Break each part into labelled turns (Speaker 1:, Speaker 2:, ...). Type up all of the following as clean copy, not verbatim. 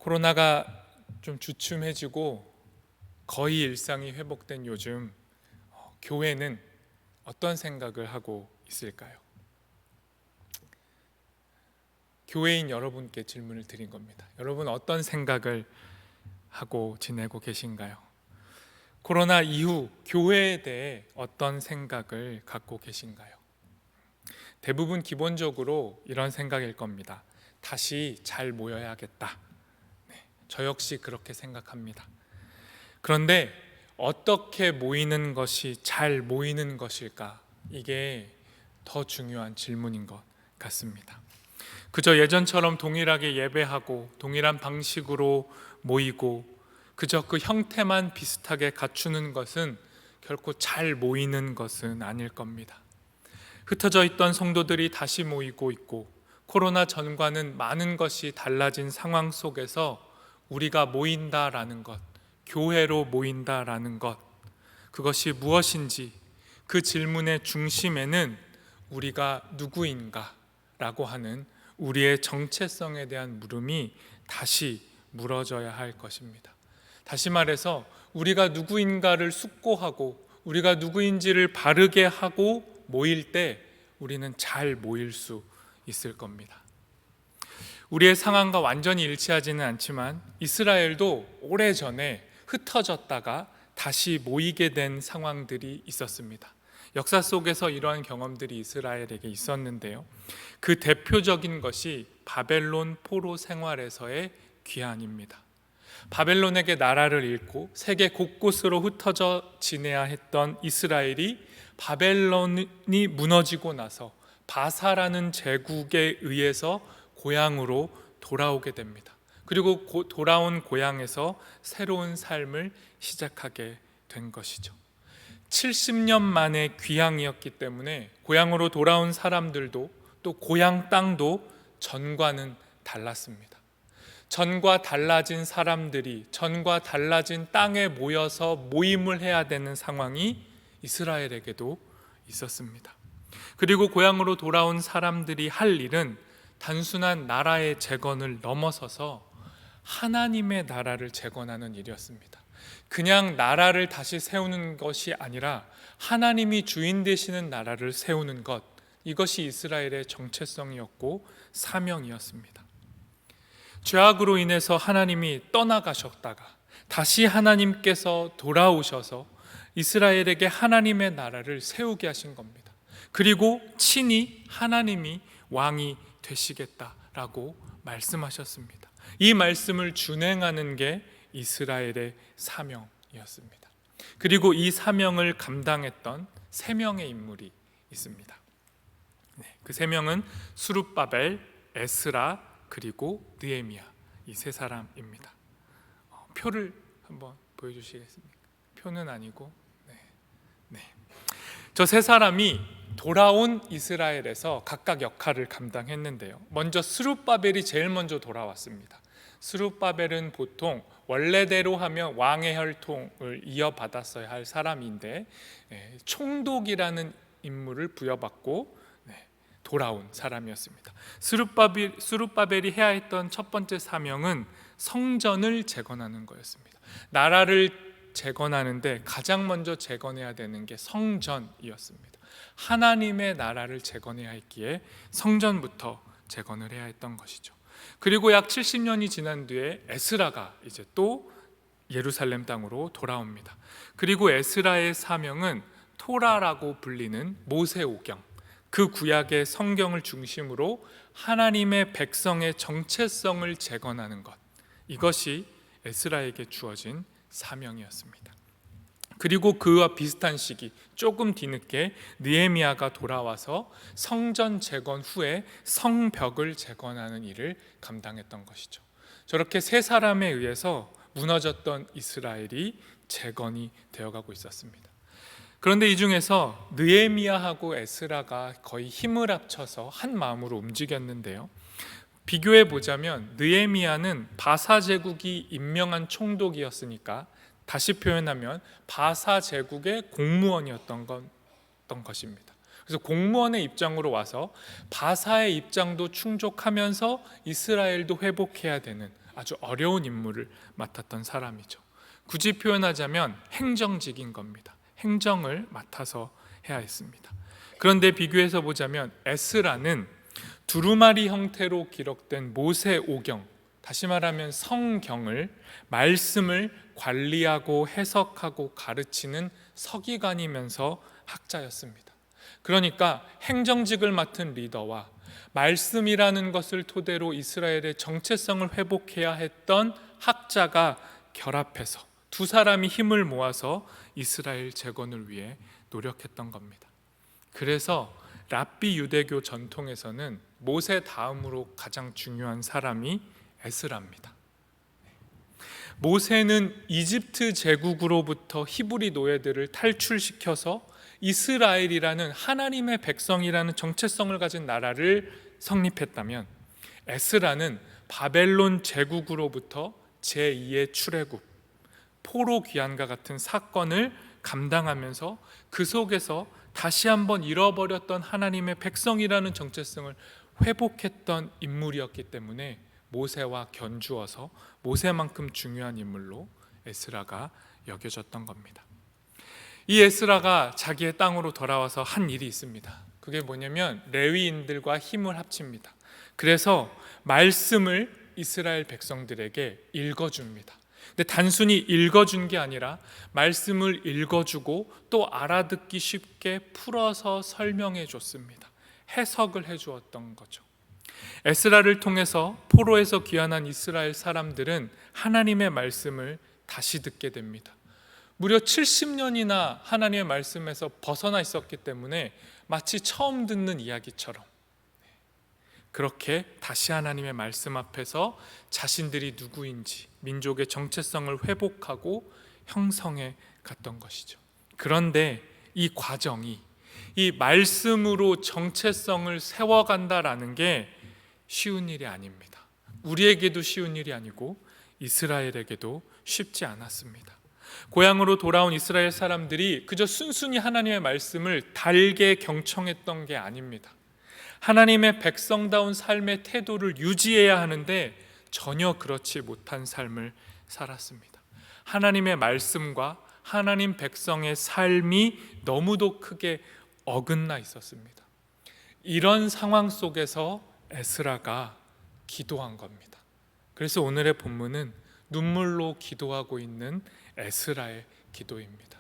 Speaker 1: 코로나가 좀 주춤해지고 거의 일상이 회복된 요즘 교회는 어떤 생각을 하고 있을까요? 교회인 여러분께 질문을 드린 겁니다. 여러분 어떤 생각을 하고 지내고 계신가요? 코로나 이후 교회에 대해 어떤 생각을 갖고 계신가요? 대부분 기본적으로 이런 생각일 겁니다. 다시 잘 모여야겠다. 저 역시 그렇게 생각합니다. 그런데 어떻게 모이는 것이 잘 모이는 것일까? 이게 더 중요한 질문인 것 같습니다. 그저 예전처럼 동일하게 예배하고 동일한 방식으로 모이고 그저 그 형태만 비슷하게 갖추는 것은 결코 잘 모이는 것은 아닐 겁니다. 흩어져 있던 성도들이 다시 모이고 있고 코로나 전과는 많은 것이 달라진 상황 속에서 우리가 모인다라는 것, 교회로 모인다라는 것, 그것이 무엇인지 그 질문의 중심에는 우리가 누구인가 라고 하는 우리의 정체성에 대한 물음이 다시 물어져야 할 것입니다. 다시 말해서 우리가 누구인가를 숙고하고 우리가 누구인지를 바르게 하고 모일 때 우리는 잘 모일 수 있을 겁니다. 우리의 상황과 완전히 일치하지는 않지만 이스라엘도 오래전에 흩어졌다가 다시 모이게 된 상황들이 있었습니다. 역사 속에서 이러한 경험들이 이스라엘에게 있었는데요. 그 대표적인 것이 바벨론 포로 생활에서의 귀환입니다. 바벨론에게 나라를 잃고 세계 곳곳으로 흩어져 지내야 했던 이스라엘이 바벨론이 무너지고 나서 바사라는 제국에 의해서 고향으로 돌아오게 됩니다. 그리고 돌아온 고향에서 새로운 삶을 시작하게 된 것이죠. 70년 만의 귀향이었기 때문에 고향으로 돌아온 사람들도 또 고향 땅도 전과는 달랐습니다. 전과 달라진 사람들이 전과 달라진 땅에 모여서 모임을 해야 되는 상황이 이스라엘에게도 있었습니다. 그리고 고향으로 돌아온 사람들이 할 일은 단순한 나라의 재건을 넘어서서 하나님의 나라를 재건하는 일이었습니다. 그냥 나라를 다시 세우는 것이 아니라 하나님이 주인 되시는 나라를 세우는 것, 이것이 이스라엘의 정체성이었고 사명이었습니다. 죄악으로 인해서 하나님이 떠나가셨다가 다시 하나님께서 돌아오셔서 이스라엘에게 하나님의 나라를 세우게 하신 겁니다. 그리고 친히 하나님이 왕이 되시겠다라고 말씀하셨습니다. 이 말씀을 준행하는 게 이스라엘의 사명이었습니다. 그리고 이 사명을 감당했던 세 명의 인물이 있습니다. 그 세 명은 스룹바벨, 에스라, 그리고 느헤미야, 이 세 사람입니다. 표를 한번 보여주시겠습니까? 표는 아니고, 저 세 사람이 돌아온 이스라엘에서 각각 역할을 감당했는데요. 먼저 스룹바벨이 제일 먼저 돌아왔습니다. 스룹바벨은 보통 원래대로 하면 왕의 혈통을 이어받았어야 할 사람인데 총독이라는 임무를 부여받고 돌아온 사람이었습니다. 스룹바벨이 해야 했던 첫 번째 사명은 성전을 재건하는 거였습니다. 나라를 재건하는데 가장 먼저 재건해야 되는 게 성전이었습니다. 하나님의 나라를 재건해야 했기에 성전부터 재건을 해야 했던 것이죠. 그리고 약 70년이 지난 뒤에 에스라가 이제 또 예루살렘 땅으로 돌아옵니다. 그리고 에스라의 사명은 토라라고 불리는 모세오경, 그 구약의 성경을 중심으로 하나님의 백성의 정체성을 재건하는 것, 이것이 에스라에게 주어진 사명이었습니다. 그리고 그와 비슷한 시기, 조금 뒤늦게 느헤미야가 돌아와서 성전 재건 후에 성벽을 재건하는 일을 감당했던 것이죠. 저렇게 세 사람에 의해서 무너졌던 이스라엘이 재건이 되어가고 있었습니다. 그런데 이 중에서 느헤미야하고 에스라가 거의 힘을 합쳐서 한 마음으로 움직였는데요. 비교해 보자면 느헤미야는 바사 제국이 임명한 총독이었으니까 다시 표현하면 바사 제국의 공무원이었던 것입니다. 그래서 공무원의 입장으로 와서 바사의 입장도 충족하면서 이스라엘도 회복해야 되는 아주 어려운 임무를 맡았던 사람이죠. 굳이 표현하자면 행정직인 겁니다. 행정을 맡아서 해야 했습니다. 그런데 비교해서 보자면 에스라는 두루마리 형태로 기록된 모세오경, 다시 말하면 성경을, 말씀을 관리하고 해석하고 가르치는 서기관이면서 학자였습니다. 그러니까 행정직을 맡은 리더와 말씀이라는 것을 토대로 이스라엘의 정체성을 회복해야 했던 학자가 결합해서 두 사람이 힘을 모아서 이스라엘 재건을 위해 노력했던 겁니다. 그래서 랍비 유대교 전통에서는 모세 다음으로 가장 중요한 사람이 에스라입니다. 모세는 이집트 제국으로부터 히브리 노예들을 탈출시켜서 이스라엘이라는 하나님의 백성이라는 정체성을 가진 나라를 성립했다면, 에스라는 바벨론 제국으로부터 제2의 출애굽, 포로 귀환과 같은 사건을 감당하면서 그 속에서 다시 한번 잃어버렸던 하나님의 백성이라는 정체성을 회복했던 인물이었기 때문에 모세와 견주어서 모세만큼 중요한 인물로 에스라가 여겨졌던 겁니다. 이 에스라가 자기의 땅으로 돌아와서 한 일이 있습니다. 그게 뭐냐면 레위인들과 힘을 합칩니다. 그래서 말씀을 이스라엘 백성들에게 읽어줍니다. 근데 단순히 읽어준 게 아니라 말씀을 읽어주고 또 알아듣기 쉽게 풀어서 설명해 줬습니다. 해석을 해 주었던 거죠. 에스라를 통해서 포로에서 귀환한 이스라엘 사람들은 하나님의 말씀을 다시 듣게 됩니다. 무려 70년이나 하나님의 말씀에서 벗어나 있었기 때문에 마치 처음 듣는 이야기처럼 그렇게 다시 하나님의 말씀 앞에서 자신들이 누구인지 민족의 정체성을 회복하고 형성해 갔던 것이죠. 그런데 이 과정이, 이 말씀으로 정체성을 세워간다라는 게 쉬운 일이 아닙니다. 우리에게도 쉬운 일이 아니고 이스라엘에게도 쉽지 않았습니다. 고향으로 돌아온 이스라엘 사람들이 그저 순순히 하나님의 말씀을 달게 경청했던 게 아닙니다. 하나님의 백성다운 삶의 태도를 유지해야 하는데 전혀 그렇지 못한 삶을 살았습니다. 하나님의 말씀과 하나님 백성의 삶이 너무도 크게 어긋나 있었습니다. 이런 상황 속에서 에스라가 기도한 겁니다. 그래서 오늘의 본문은 눈물로 기도하고 있는 에스라의 기도입니다.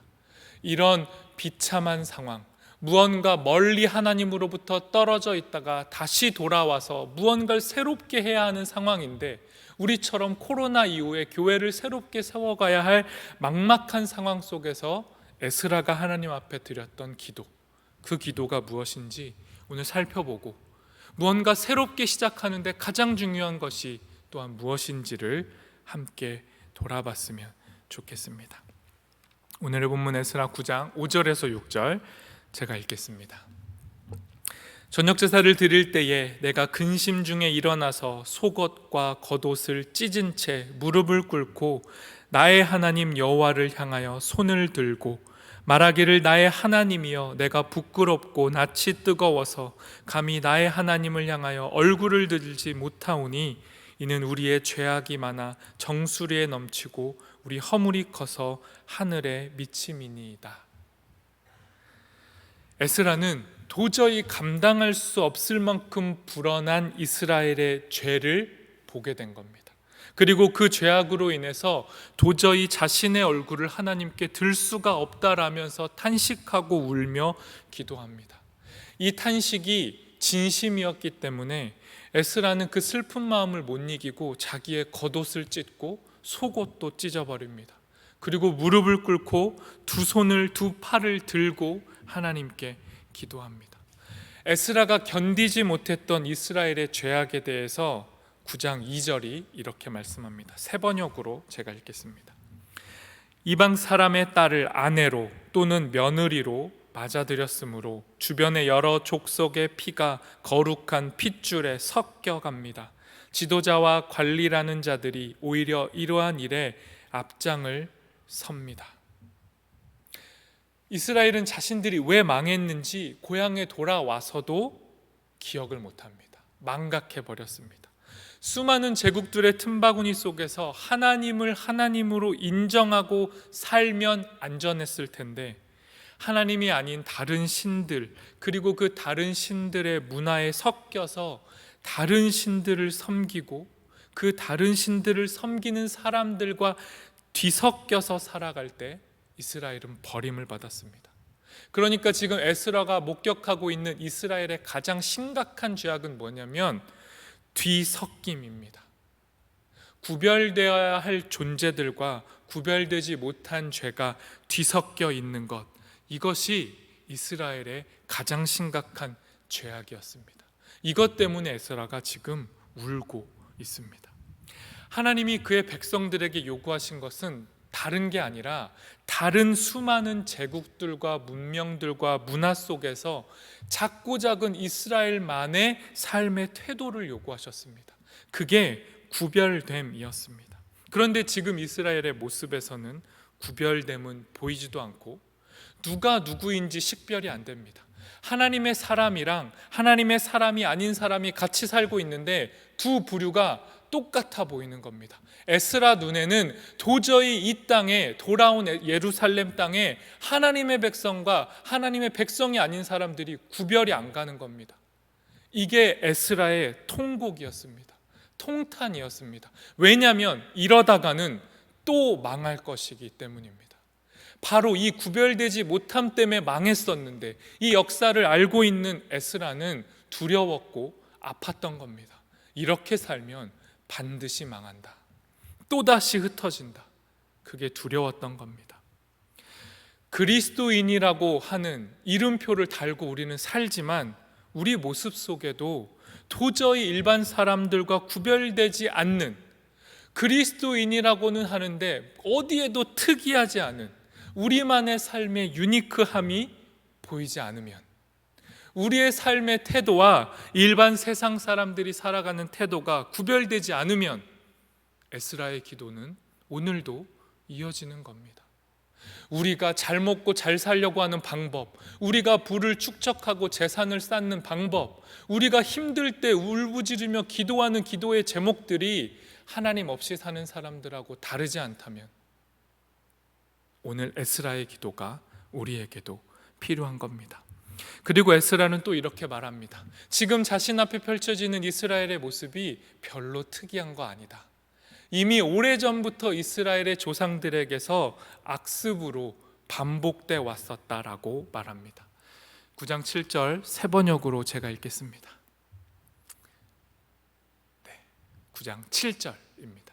Speaker 1: 이런 비참한 상황, 무언가 멀리 하나님으로부터 떨어져 있다가 다시 돌아와서 무언가를 새롭게 해야 하는 상황인데, 우리처럼 코로나 이후에 교회를 새롭게 세워가야 할 막막한 상황 속에서 에스라가 하나님 앞에 드렸던 기도, 그 기도가 무엇인지 오늘 살펴보고, 무언가 새롭게 시작하는데 가장 중요한 것이 또한 무엇인지를 함께 돌아봤으면 좋겠습니다. 오늘의 본문 에스라 9장 5절에서 6절 제가 읽겠습니다. 저녁 제사를 드릴 때에 내가 근심 중에 일어나서 속옷과 겉옷을 찢은 채 무릎을 꿇고 나의 하나님 여호와를 향하여 손을 들고 말하기를, 나의 하나님이여, 내가 부끄럽고 낯이 뜨거워서 감히 나의 하나님을 향하여 얼굴을 들지 못하오니 이는 우리의 죄악이 많아 정수리에 넘치고 우리 허물이 커서 하늘에 미침이니이다. 에스라는 도저히 감당할 수 없을 만큼 불어난 이스라엘의 죄를 보게 된 겁니다. 그리고 그 죄악으로 인해서 도저히 자신의 얼굴을 하나님께 들 수가 없다라면서 탄식하고 울며 기도합니다. 이 탄식이 진심이었기 때문에 에스라는 그 슬픈 마음을 못 이기고 자기의 겉옷을 찢고 속옷도 찢어버립니다. 그리고 무릎을 꿇고 두 손을, 두 팔을 들고 하나님께 기도합니다. 에스라가 견디지 못했던 이스라엘의 죄악에 대해서 9장 2절이 이렇게 말씀합니다. 새 번역으로 제가 읽겠습니다. 이방 사람의 딸을 아내로 또는 며느리로 맞아들였으므로 주변의 여러 족속의 피가 거룩한 핏줄에 섞여갑니다. 지도자와 관리라는 자들이 오히려 이러한 일에 앞장을 섭니다. 이스라엘은 자신들이 왜 망했는지 고향에 돌아와서도 기억을 못합니다. 망각해버렸습니다. 수많은 제국들의 틈바구니 속에서 하나님을 하나님으로 인정하고 살면 안전했을 텐데, 하나님이 아닌 다른 신들, 그리고 그 다른 신들의 문화에 섞여서 다른 신들을 섬기고 그 다른 신들을 섬기는 사람들과 뒤섞여서 살아갈 때 이스라엘은 버림을 받았습니다. 그러니까 지금 에스라가 목격하고 있는 이스라엘의 가장 심각한 죄악은 뭐냐면 뒤섞임입니다. 구별되어야 할 존재들과 구별되지 못한 죄가 뒤섞여 있는 것, 이것이 이스라엘의 가장 심각한 죄악이었습니다. 이것 때문에 에스라가 지금 울고 있습니다. 하나님이 그의 백성들에게 요구하신 것은 다른 게 아니라 다른 수많은 제국들과 문명들과 문화 속에서 작고 작은 이스라엘만의 삶의 태도를 요구하셨습니다. 그게 구별됨이었습니다. 그런데 지금 이스라엘의 모습에서는 구별됨은 보이지도 않고 누가 누구인지 식별이 안 됩니다. 하나님의 사람이랑 하나님의 사람이 아닌 사람이 같이 살고 있는데 두 부류가 똑같아 보이는 겁니다. 에스라 눈에는 도저히 이 땅에, 돌아온 예루살렘 땅에 하나님의 백성과 하나님의 백성이 아닌 사람들이 구별이 안 가는 겁니다. 이게 에스라의 통곡이었습니다. 통탄이었습니다. 왜냐하면 이러다가는 또 망할 것이기 때문입니다. 바로 이 구별되지 못함 때문에 망했었는데, 이 역사를 알고 있는 에스라는 두려웠고 아팠던 겁니다. 이렇게 살면 반드시 망한다, 또다시 흩어진다, 그게 두려웠던 겁니다. 그리스도인이라고 하는 이름표를 달고 우리는 살지만 우리 모습 속에도 도저히 일반 사람들과 구별되지 않는, 그리스도인이라고는 하는데 어디에도 특이하지 않은 우리만의 삶의 유니크함이 보이지 않으면, 우리의 삶의 태도와 일반 세상 사람들이 살아가는 태도가 구별되지 않으면 에스라의 기도는 오늘도 이어지는 겁니다. 우리가 잘 먹고 잘 살려고 하는 방법, 우리가 부를 축적하고 재산을 쌓는 방법, 우리가 힘들 때 울부짖으며 기도하는 기도의 제목들이 하나님 없이 사는 사람들하고 다르지 않다면 오늘 에스라의 기도가 우리에게도 필요한 겁니다. 그리고 에스라는 또 이렇게 말합니다. 지금 자신 앞에 펼쳐지는 이스라엘의 모습이 별로 특이한 거 아니다. 이미 오래전부터 이스라엘의 조상들에게서 악습으로 반복돼 왔었다라고 말합니다. 9장 7절 새 번역으로 제가 읽겠습니다. 9장 7절입니다.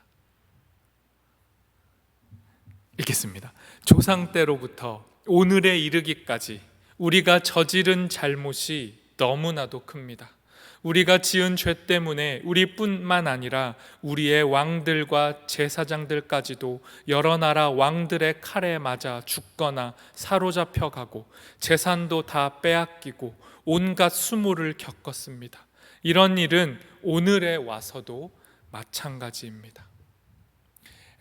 Speaker 1: 읽겠습니다. 조상 때로부터 오늘에 이르기까지 우리가 저지른 잘못이 너무나도 큽니다. 우리가 지은 죄 때문에 우리뿐만 아니라 우리의 왕들과 제사장들까지도 여러 나라 왕들의 칼에 맞아 죽거나 사로잡혀 가고 재산도 다 빼앗기고 온갖 수모를 겪었습니다. 이런 일은 오늘에 와서도 마찬가지입니다.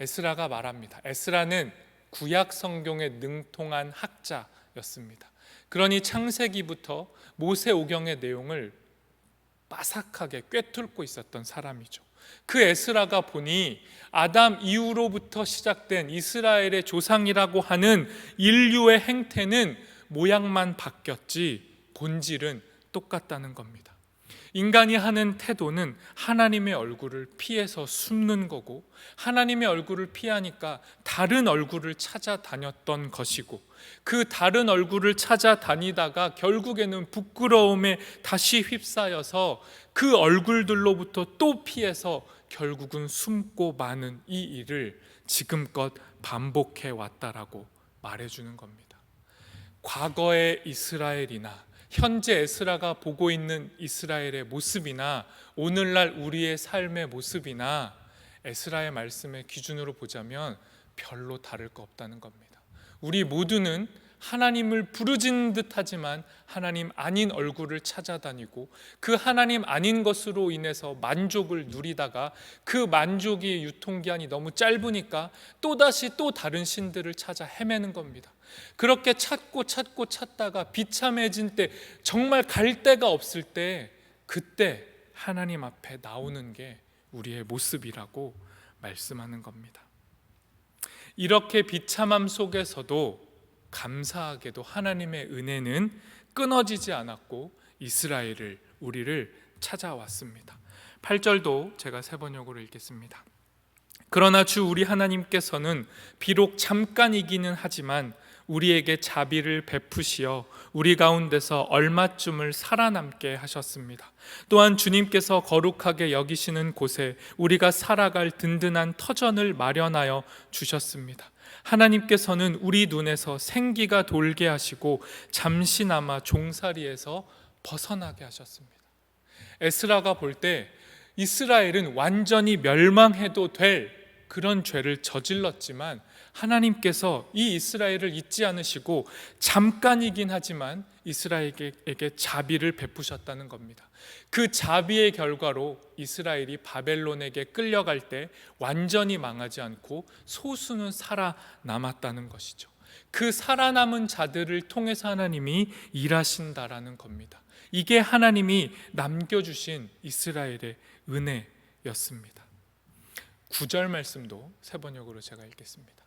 Speaker 1: 에스라가 말합니다. 에스라는 구약 성경에 능통한 학자였습니다. 그러니 창세기부터 모세오경의 내용을 빠삭하게 꿰뚫고 있었던 사람이죠. 그 에스라가 보니 아담 이후로부터 시작된 이스라엘의 조상이라고 하는 인류의 행태는 모양만 바뀌었지 본질은 똑같다는 겁니다. 인간이 하는 태도는 하나님의 얼굴을 피해서 숨는 거고, 하나님의 얼굴을 피하니까 다른 얼굴을 찾아다녔던 것이고, 그 다른 얼굴을 찾아다니다가 결국에는 부끄러움에 다시 휩싸여서 그 얼굴들로부터 또 피해서 결국은 숨고 마는 이 일을 지금껏 반복해 왔다라고 말해주는 겁니다. 과거의 이스라엘이나 현재 에스라가 보고 있는 이스라엘의 모습이나 오늘날 우리의 삶의 모습이나 에스라의 말씀의 기준으로 보자면 별로 다를 거 없다는 겁니다. 우리 모두는 하나님을 부르짖는 듯하지만 하나님 아닌 얼굴을 찾아다니고 그 하나님 아닌 것으로 인해서 만족을 누리다가 그 만족이 유통기한이 너무 짧으니까 또다시 또 다른 신들을 찾아 헤매는 겁니다. 그렇게 찾고 찾다가 비참해진 때, 정말 갈 데가 없을 때, 그때 하나님 앞에 나오는 게 우리의 모습이라고 말씀하는 겁니다. 이렇게 비참함 속에서도 감사하게도 하나님의 은혜는 끊어지지 않았고 이스라엘을, 우리를 찾아왔습니다. 8절도 제가 세 번역으로 읽겠습니다. 그러나 주 우리 하나님께서는 비록 잠깐이기는 하지만 우리에게 자비를 베푸시어 우리 가운데서 얼마쯤을 살아남게 하셨습니다. 또한 주님께서 거룩하게 여기시는 곳에 우리가 살아갈 든든한 터전을 마련하여 주셨습니다. 하나님께서는 우리 눈에서 생기가 돌게 하시고 잠시나마 종살이에서 벗어나게 하셨습니다. 에스라가 볼 때 이스라엘은 완전히 멸망해도 될 그런 죄를 저질렀지만 하나님께서 이 이스라엘을 잊지 않으시고 잠깐이긴 하지만 이스라엘에게 자비를 베푸셨다는 겁니다. 그 자비의 결과로 이스라엘이 바벨론에게 끌려갈 때 완전히 망하지 않고 소수는 살아남았다는 것이죠. 그 살아남은 자들을 통해서 하나님이 일하신다라는 겁니다. 이게 하나님이 남겨주신 이스라엘의 은혜였습니다. 9절 말씀도 세 번역으로 제가 읽겠습니다.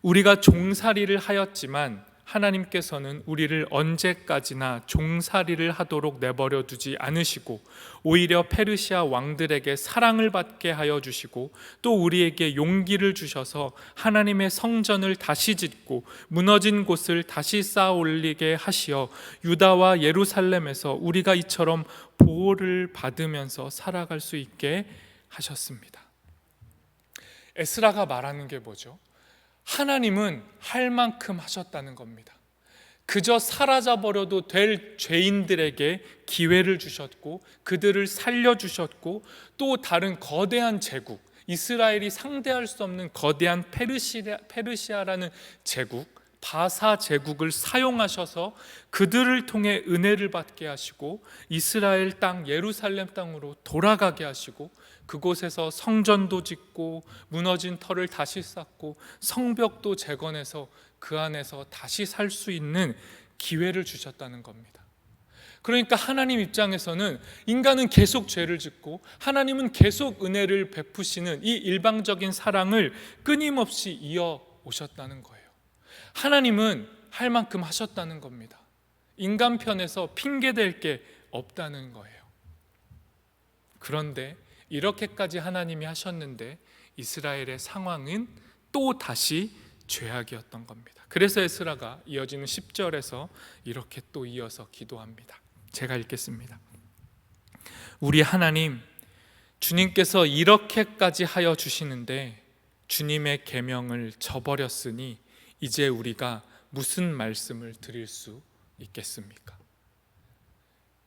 Speaker 1: 우리가 종살이를 하였지만 하나님께서는 우리를 언제까지나 종살이를 하도록 내버려 두지 않으시고 오히려 페르시아 왕들에게 사랑을 받게 하여 주시고 또 우리에게 용기를 주셔서 하나님의 성전을 다시 짓고 무너진 곳을 다시 쌓아 올리게 하시어 유다와 예루살렘에서 우리가 이처럼 보호를 받으면서 살아갈 수 있게 하셨습니다. 에스라가 말하는 게 뭐죠? 하나님은 할 만큼 하셨다는 겁니다. 그저 사라져버려도 될 죄인들에게 기회를 주셨고 그들을 살려주셨고 또 다른 거대한 제국, 이스라엘이 상대할 수 없는 거대한 페르시아라는 제국, 바사 제국을 사용하셔서 그들을 통해 은혜를 받게 하시고 이스라엘 땅 예루살렘 땅으로 돌아가게 하시고 그곳에서 성전도 짓고 무너진 터를 다시 쌓고 성벽도 재건해서 그 안에서 다시 살 수 있는 기회를 주셨다는 겁니다. 그러니까 하나님 입장에서는 인간은 계속 죄를 짓고 하나님은 계속 은혜를 베푸시는 이 일방적인 사랑을 끊임없이 이어 오셨다는 거예요. 하나님은 할 만큼 하셨다는 겁니다. 인간 편에서 핑계댈 게 없다는 거예요. 그런데 이렇게까지 하나님이 하셨는데 이스라엘의 상황은 또 다시 죄악이었던 겁니다. 그래서 에스라가 이어지는 10절에서 이렇게 또 이어서 기도합니다. 제가 읽겠습니다. 우리 하나님, 주님께서 이렇게까지 하여 주시는데 주님의 계명을 저버렸으니 이제 우리가 무슨 말씀을 드릴 수 있겠습니까?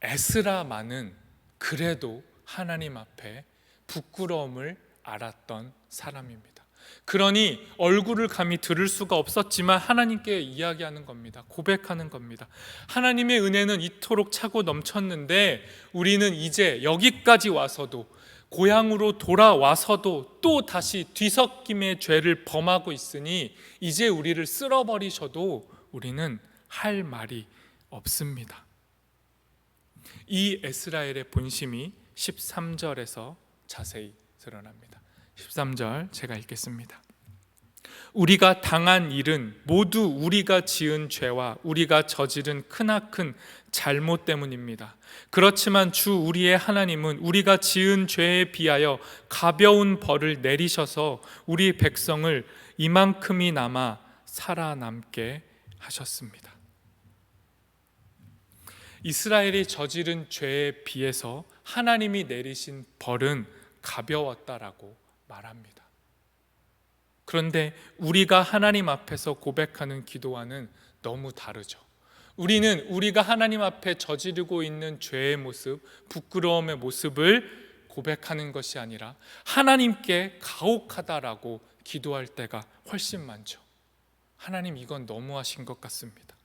Speaker 1: 에스라만은 그래도 하나님 앞에 부끄러움을 알았던 사람입니다. 그러니 얼굴을 감히 들을 수가 없었지만 하나님께 이야기하는 겁니다. 고백하는 겁니다. 하나님의 은혜는 이토록 차고 넘쳤는데 우리는 이제 여기까지 와서도, 고향으로 돌아와서도 또 다시 뒤섞임의 죄를 범하고 있으니 이제 우리를 쓸어버리셔도 우리는 할 말이 없습니다. 이 에스라엘의 본심이 13절에서 자세히 드러납니다. 13절 제가 읽겠습니다. 우리가 당한 일은 모두 우리가 지은 죄와 우리가 저지른 크나큰 잘못 때문입니다. 그렇지만 주 우리의 하나님은 우리가 지은 죄에 비하여 가벼운 벌을 내리셔서 우리 백성을 이만큼이나마 살아남게 하셨습니다. 이스라엘이 저지른 죄에 비해서 하나님이 내리신 벌은 가벼웠다라고 말합니다. 그런데 우리가 하나님 앞에서 고백하는 기도와는 너무 다르죠. 우리는 우리가 하나님 앞에 저지르고 있는 죄의 모습, 부끄러움의 모습을 고백하는 것이 아니라 하나님께 가혹하다라고 기도할 때가 훨씬 많죠. 하나님, 이건 너무하신 것 같습니다.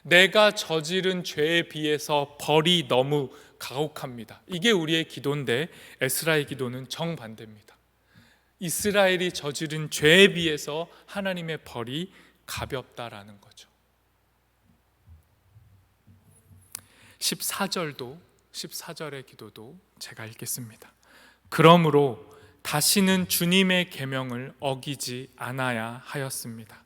Speaker 1: 내가 저지른 죄에 비해서 벌이 너무 가혹합니다. 이게 우리의 기도인데 에스라의 기도는 정반대입니다. 이스라엘이 저지른 죄에 비해서 하나님의 벌이 가볍다라는 거죠. 14절도 14절의 기도도 제가 읽겠습니다. 그러므로 다시는 주님의 계명을 어기지 않아야 하였습니다.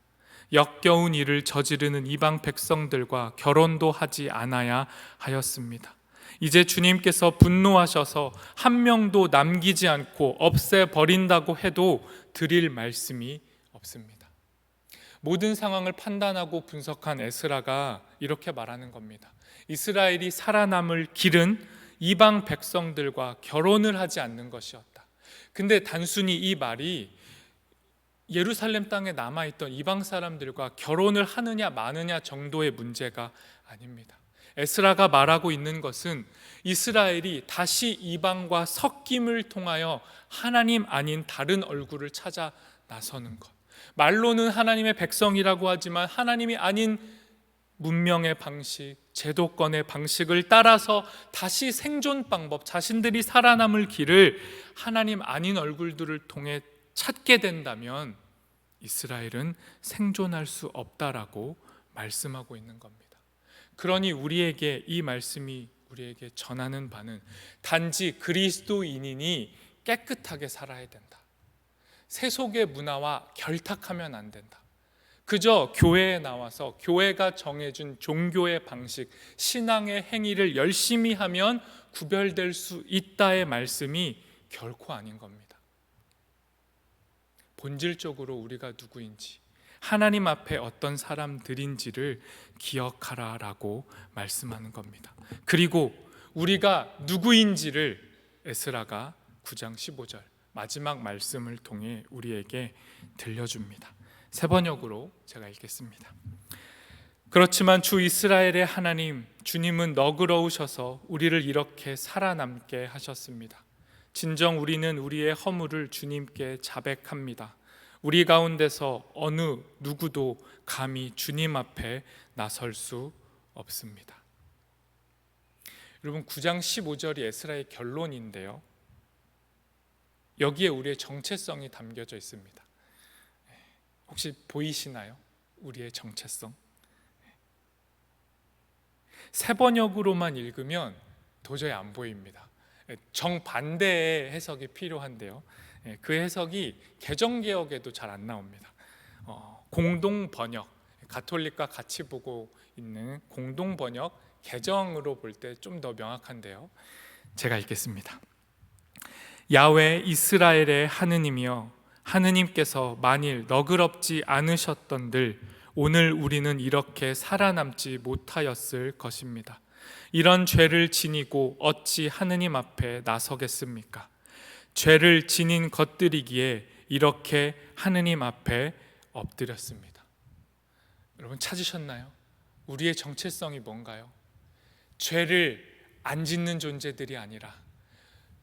Speaker 1: 역겨운 일을 저지르는 이방 백성들과 결혼도 하지 않아야 하였습니다. 이제 주님께서 분노하셔서 한 명도 남기지 않고 없애버린다고 해도 드릴 말씀이 없습니다. 모든 상황을 판단하고 분석한 에스라가 이렇게 말하는 겁니다. 이스라엘이 살아남을 길은 이방 백성들과 결혼을 하지 않는 것이었다. 근데 단순히 이 말이 예루살렘 땅에 남아있던 이방 사람들과 결혼을 하느냐 마느냐 정도의 문제가 아닙니다. 에스라가 말하고 있는 것은 이스라엘이 다시 이방과 섞임을 통하여 하나님 아닌 다른 얼굴을 찾아 나서는 것. 말로는 하나님의 백성이라고 하지만 하나님이 아닌 문명의 방식, 제도권의 방식을 따라서 다시 생존 방법, 자신들이 살아남을 길을 하나님 아닌 얼굴들을 통해 찾게 된다면 이스라엘은 생존할 수 없다라고 말씀하고 있는 겁니다. 그러니 우리에게 이 말씀이 우리에게 전하는 바는 단지 그리스도인이니 깨끗하게 살아야 된다. 세속의 문화와 결탁하면 안 된다. 그저 교회에 나와서 교회가 정해준 종교의 방식, 신앙의 행위를 열심히 하면 구별될 수 있다의 말씀이 결코 아닌 겁니다. 본질적으로 우리가 누구인지, 하나님 앞에 어떤 사람들인지를 기억하라라고 말씀하는 겁니다. 그리고 우리가 누구인지를 에스라가 9장 15절 마지막 말씀을 통해 우리에게 들려줍니다. 세 번역으로 제가 읽겠습니다. 그렇지만 주 이스라엘의 하나님 주님은 너그러우셔서 우리를 이렇게 살아남게 하셨습니다. 진정 우리는 우리의 허물을 주님께 자백합니다. 우리 가운데서 어느 누구도 감히 주님 앞에 나설 수 없습니다. 여러분 9장 15절이 에스라의 결론인데요, 여기에 우리의 정체성이 담겨져 있습니다. 혹시 보이시나요? 우리의 정체성. 세 번역으로만 읽으면 도저히 안 보입니다. 정반대의 해석이 필요한데요, 그 해석이 개정개혁에도 잘 안 나옵니다. 공동번역, 가톨릭과 같이 보고 있는 공동번역 개정으로 볼 때 좀 더 명확한데요, 제가 읽겠습니다. 야훼 이스라엘의 하느님이여, 하느님께서 만일 너그럽지 않으셨던들 오늘 우리는 이렇게 살아남지 못하였을 것입니다. 이런 죄를 지니고 어찌 하느님 앞에 나서겠습니까? 죄를 지닌 것들이기에 이렇게 하느님 앞에 엎드렸습니다. 여러분 찾으셨나요? 우리의 정체성이 뭔가요? 죄를 안 짓는 존재들이 아니라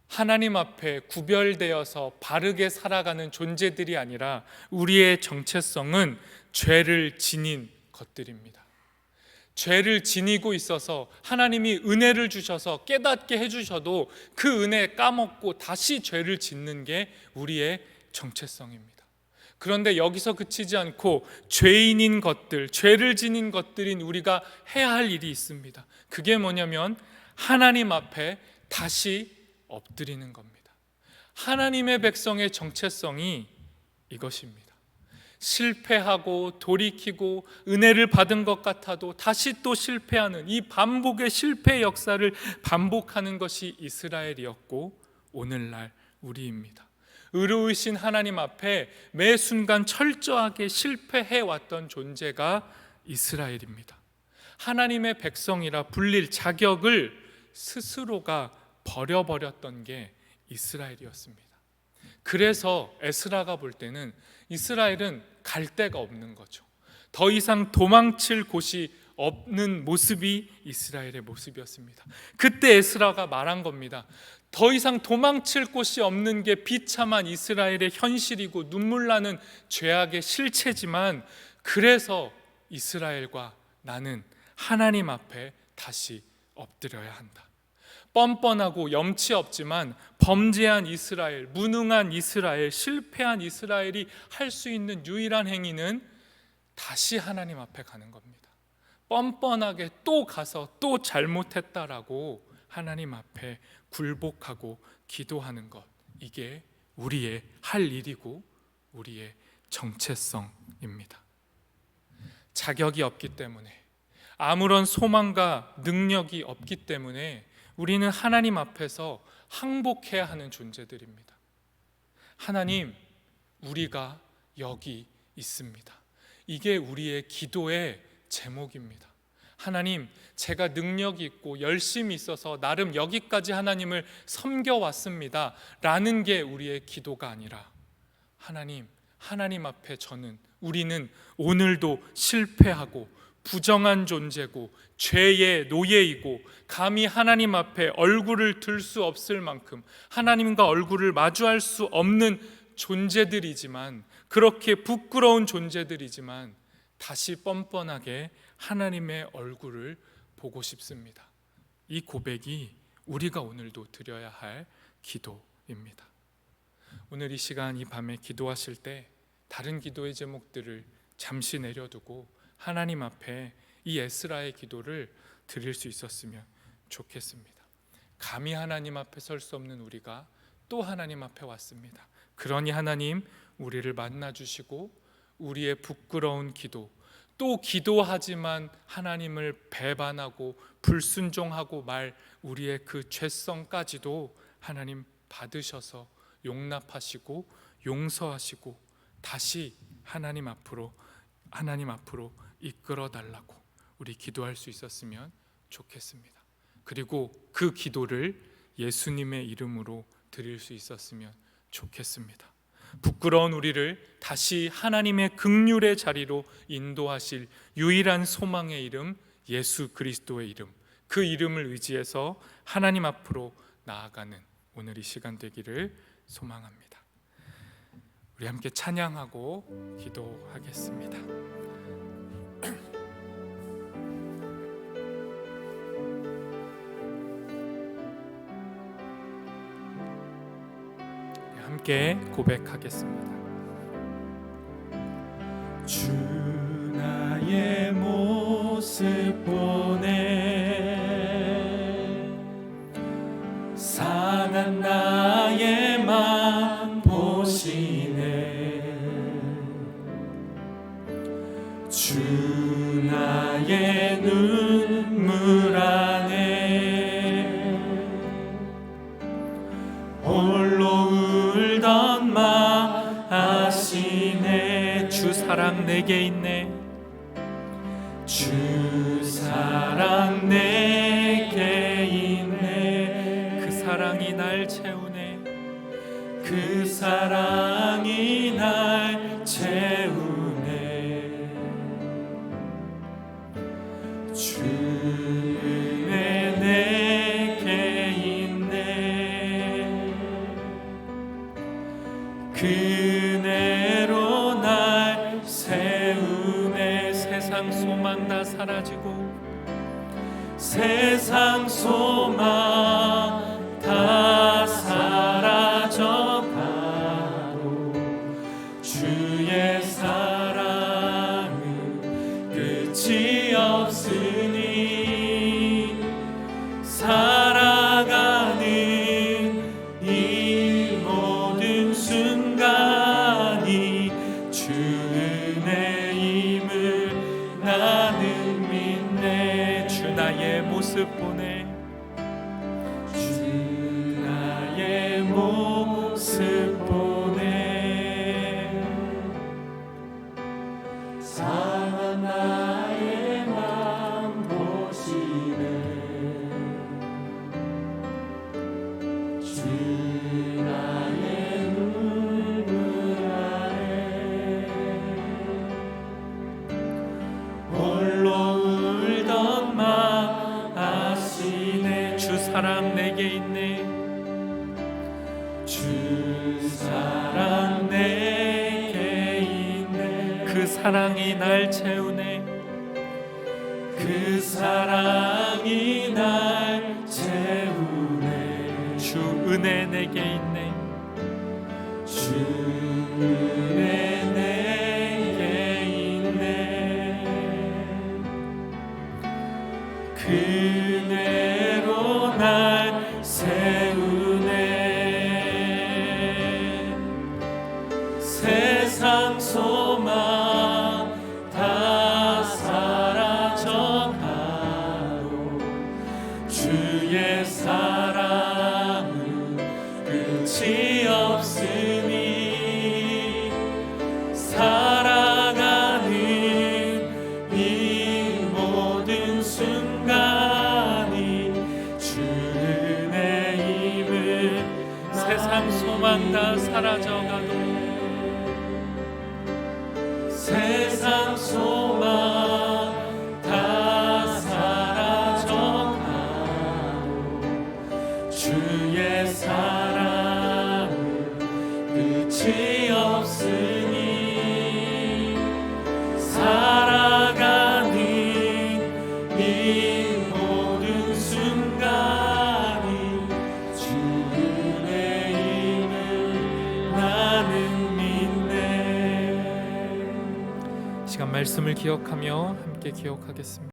Speaker 1: 하나님 앞에 구별되어서 바르게 살아가는 존재들이 아니라 우리의 정체성은 죄를 지닌 것들입니다. 죄를 지니고 있어서 하나님이 은혜를 주셔서 깨닫게 해주셔도 그 은혜 까먹고 다시 죄를 짓는 게 우리의 정체성입니다. 그런데 여기서 그치지 않고 죄인인 것들, 죄를 지닌 것들인 우리가 해야 할 일이 있습니다. 그게 뭐냐면 하나님 앞에 다시 엎드리는 겁니다. 하나님의 백성의 정체성이 이것입니다. 실패하고 돌이키고 은혜를 받은 것 같아도 다시 또 실패하는 이 반복의 실패 역사를 반복하는 것이 이스라엘이었고 오늘날 우리입니다. 의로우신 하나님 앞에 매 순간 철저하게 실패해왔던 존재가 이스라엘입니다. 하나님의 백성이라 불릴 자격을 스스로가 버려버렸던 게 이스라엘이었습니다. 그래서 에스라가 볼 때는 이스라엘은 갈 데가 없는 거죠. 더 이상 도망칠 곳이 없는 모습이 이스라엘의 모습이었습니다. 그때 에스라가 말한 겁니다. 더 이상 도망칠 곳이 없는 게 비참한 이스라엘의 현실이고 눈물 나는 죄악의 실체지만 그래서 이스라엘과 나는 하나님 앞에 다시 엎드려야 한다. 뻔뻔하고 염치 없지만 범죄한 이스라엘, 무능한 이스라엘, 실패한 이스라엘이 할 수 있는 유일한 행위는 다시 하나님 앞에 가는 겁니다. 뻔뻔하게 또 가서 또 잘못했다라고 하나님 앞에 굴복하고 기도하는 것, 이게 우리의 할 일이고 우리의 정체성입니다. 자격이 없기 때문에, 아무런 소망과 능력이 없기 때문에 우리는 하나님 앞에서 항복해야 하는 존재들입니다. 하나님, 우리가 여기 있습니다. 이게 우리의 기도의 제목입니다. 하나님, 제가 능력이 있고 열심히 있어서 나름 여기까지 하나님을 섬겨왔습니다 라는 게 우리의 기도가 아니라, 하나님 앞에 우리는 오늘도 실패하고 부정한 존재고 죄의 노예이고 감히 하나님 앞에 얼굴을 들 수 없을 만큼 하나님과 얼굴을 마주할 수 없는 존재들이지만, 그렇게 부끄러운 존재들이지만 다시 뻔뻔하게 하나님의 얼굴을 보고 싶습니다. 이 고백이 우리가 오늘도 드려야 할 기도입니다. 오늘 이 시간, 이 밤에 기도하실 때 다른 기도의 제목들을 잠시 내려두고 하나님 앞에 이 에스라의 기도를 드릴 수 있었으면 좋겠습니다. 감히 하나님 앞에 설 수 없는 우리가 또 하나님 앞에 왔습니다. 그러니 하나님, 우리를 만나주시고 우리의 부끄러운 기도, 또 기도하지만 하나님을 배반하고 불순종하고 말 우리의 그 죄성까지도 하나님 받으셔서 용납하시고 용서하시고 다시 하나님 앞으로 이끌어 달라고 우리 기도할 수 있었으면 좋겠습니다. 그리고 그 기도를 예수님의 이름으로 드릴 수 있었으면 좋겠습니다. 부끄러운 우리를 다시 하나님의 긍휼의 자리로 인도하실 유일한 소망의 이름, 예수 그리스도의 이름, 그 이름을 의지해서 하나님 앞으로 나아가는 오늘 이 시간 되기를 소망합니다. 우리 함께 찬양하고 기도하겠습니다. 함께 고백하겠습니다.
Speaker 2: 주 나의 모습 보네, 상한 나의 맘 보시네. 주 나의 눈물 안에 홀로 울던 마 아시네.
Speaker 1: 주 사랑 내게 있네.
Speaker 2: 주 사랑 내게 있네.
Speaker 1: 그 사랑이 날 채우네.
Speaker 2: 그 사랑이 날 채우네. 주 은혜 내게 있네. 그 은혜로 날 세우네.
Speaker 1: 세상 소망 다 사라지고
Speaker 2: 세상 소망 다 사라져가도 주의 사랑은 끝이 없으니 살아가는 이 모든 순간이 주 은혜임을 나는 믿네.
Speaker 1: 주 나의 모습 보네.
Speaker 2: 주 나의 모습 보네. 상한 나의 맘 보시네. 주 나의 눈물 안에 홀로 울던 마 아시네.
Speaker 1: 주 사랑 내게 있네.
Speaker 2: 주 사랑 내게 있네.
Speaker 1: 그 사랑이 날 채우네.
Speaker 2: 그 사랑이 날 채우네.
Speaker 1: 주 은혜 내게 있네.
Speaker 2: 주 은혜 내게 있네. 그 은혜로 날 세상 소망 다 사라져가도 주의 사랑은 끝이 없으니 살아가는 이 모든 순간이 주 은혜임을
Speaker 1: 세상 소망 다 사라져가도
Speaker 2: 세상 소망 다 사라져가도 주의 사랑은 끝이 없으니 살아가는 이 모든 순간이 주 은혜임을 나는 믿네.
Speaker 1: 시간 말씀을 기억하며 함께 기억하겠습니다.